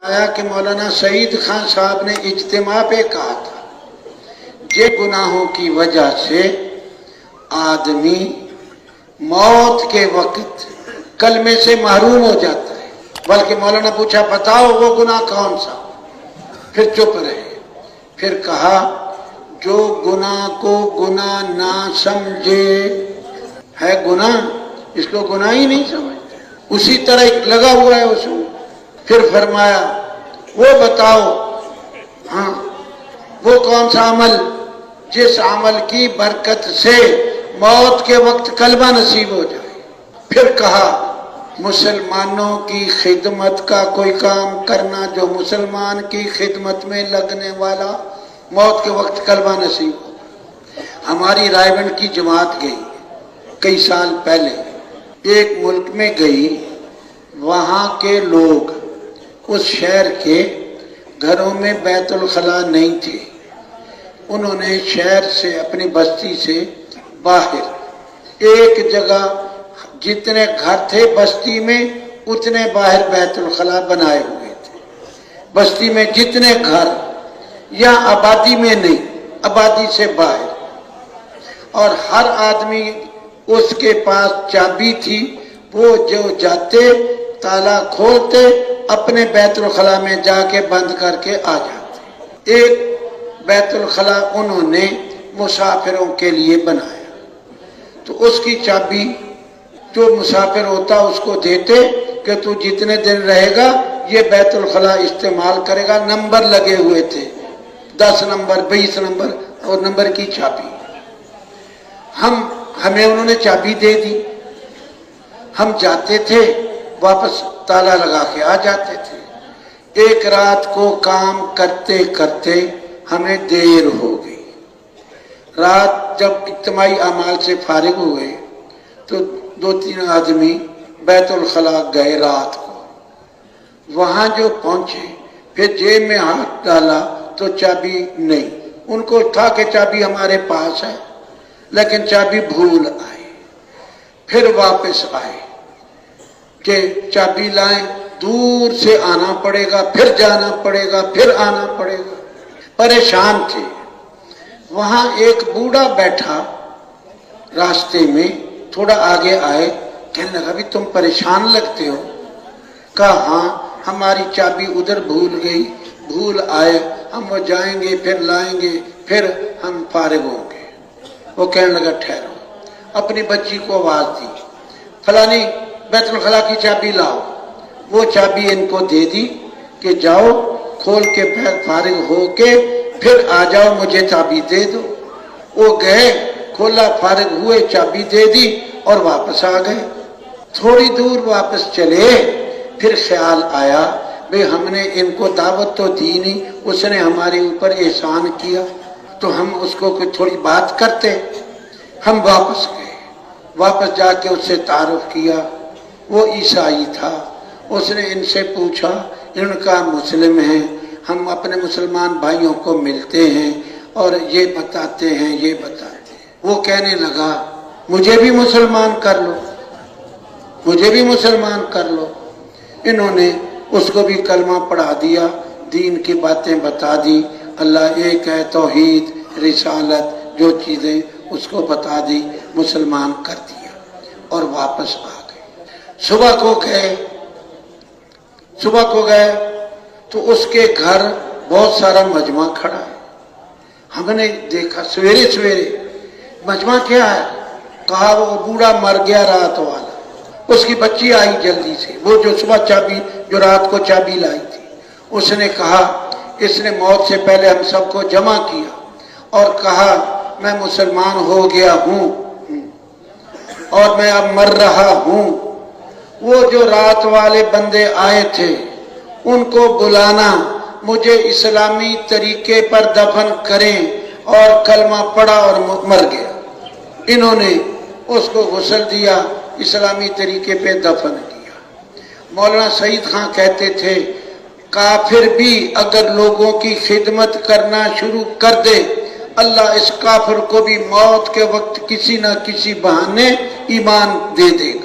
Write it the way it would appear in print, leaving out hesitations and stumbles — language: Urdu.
آیا کہ مولانا سعید خان صاحب نے اجتماع پہ کہا تھا یہ گناہوں کی وجہ سے آدمی موت کے وقت کلمے سے محروم ہو جاتا ہے. بلکہ مولانا پوچھا بتاؤ وہ گناہ کون سا؟ پھر چپ رہے. پھر کہا جو گناہ کو گناہ نہ سمجھے ہے گناہ، اس کو گناہ ہی نہیں سمجھتے، اسی طرح لگا ہوا ہے اس میں. پھر فرمایا وہ بتاؤ ہاں وہ کون سا عمل جس عمل کی برکت سے موت کے وقت کلمہ نصیب ہو جائے. پھر کہا مسلمانوں کی خدمت کا کوئی کام کرنا جو مسلمان کی خدمت میں لگنے والا موت کے وقت کلمہ نصیب ہو. ہماری رائے گنج کی جماعت گئی کئی سال پہلے ایک ملک میں گئی. وہاں کے لوگ اس شہر کے گھروں میں بیت الخلا نہیں تھے. انہوں نے شہر سے اپنی بستی سے باہر ایک جگہ جتنے گھر تھے بستی میں اتنے باہر بیت الخلا بنائے ہوئے تھے. بستی میں جتنے گھر یا آبادی میں نہیں، آبادی سے باہر. اور ہر آدمی اس کے پاس چابی تھی، وہ جو جاتے تالا کھولتے اپنے بیت الخلا میں جا کے بند کر کے آ جاتے. ایک بیت الخلا انہوں نے مسافروں کے لیے بنایا تو اس کی چابی جو مسافر ہوتا اس کو دیتے کہ تو جتنے دن رہے گا یہ بیت الخلا استعمال کرے گا. نمبر لگے ہوئے تھے، 10 نمبر 20 نمبر اور نمبر کی چابی. ہمیں انہوں نے چابی دے دی. ہم جاتے تھے واپس تالا لگا کے آ جاتے تھے. ایک رات کو کام کرتے کرتے ہمیں دیر ہو گئی. رات جب اجتماعی اعمال سے فارغ ہوئے تو 2-3 آدمی بیت الخلا گئے رات کو. وہاں جو پہنچے پھر جیب میں ہاتھ ڈالا تو چابی نہیں. ان کو تھا کہ چابی ہمارے پاس ہے لیکن چابی بھول آئے. پھر واپس آئے کہ چابی لائیں، دور سے آنا پڑے گا، پھر جانا پڑے گا، پھر آنا پڑے گا. پریشان تھے. وہاں ایک بوڑھا بیٹھا راستے میں، تھوڑا آگے آئے، کہنے لگا بھی تم پریشان لگتے ہو. کہا ہاں ہماری چابی ادھر بھول گئی، بھول آئے، ہم وہ جائیں گے پھر لائیں گے پھر ہم فارغ ہوں گے. وہ کہنے لگا ٹھہرو. اپنی بچی کو آواز دی فلانی بیت الخلا کی چابی لاؤ. وہ چابی ان کو دے دی کہ جاؤ کھول کے فارغ ہو کے پھر آ جاؤ، مجھے چابی دے دو. وہ گئے، کھولا، فارغ ہوئے، چابی دے دی اور واپس آ گئے. تھوڑی دور واپس چلے پھر خیال آیا بھئی ہم نے ان کو دعوت تو دی نہیں، اس نے ہمارے اوپر احسان کیا تو ہم اس کو کوئی تھوڑی بات کرتے. ہم واپس گئے، واپس جا کے اس سے تعارف کیا. وہ عیسائی تھا. اس نے ان سے پوچھا، ان کا مسلم ہیں، ہم اپنے مسلمان بھائیوں کو ملتے ہیں اور یہ بتاتے ہیں یہ بتاتے ہیں. وہ کہنے لگا مجھے بھی مسلمان کر لو، مجھے بھی مسلمان کر لو. انہوں نے اس کو بھی کلمہ پڑھا دیا، دین کی باتیں بتا دی، اللہ ایک ہے، توحید، رسالت، جو چیزیں اس کو بتا دی، مسلمان کر دیا اور واپس آ گئے. صبح کو گئے تو اس کے گھر بہت سارا مجمع کھڑا ہے. ہم نے دیکھا سویرے سویرے مجمع کیا ہے؟ کہا وہ بوڑھا مر گیا رات والا. اس کی بچی آئی جلدی سے، وہ جو صبح چابی جو رات کو چابی لائی تھی. اس نے کہا اس نے موت سے پہلے ہم سب کو جمع کیا اور کہا میں مسلمان ہو گیا ہوں اور میں اب مر رہا ہوں. وہ جو رات والے بندے آئے تھے ان کو بلانا، مجھے اسلامی طریقے پر دفن کریں، اور کلمہ پڑھا اور مر گیا. انہوں نے اس کو غسل دیا، اسلامی طریقے پہ دفن کیا. مولانا سعید خان کہتے تھے کافر بھی اگر لوگوں کی خدمت کرنا شروع کر دے اللہ اس کافر کو بھی موت کے وقت کسی نہ کسی بہانے ایمان دے دے گا.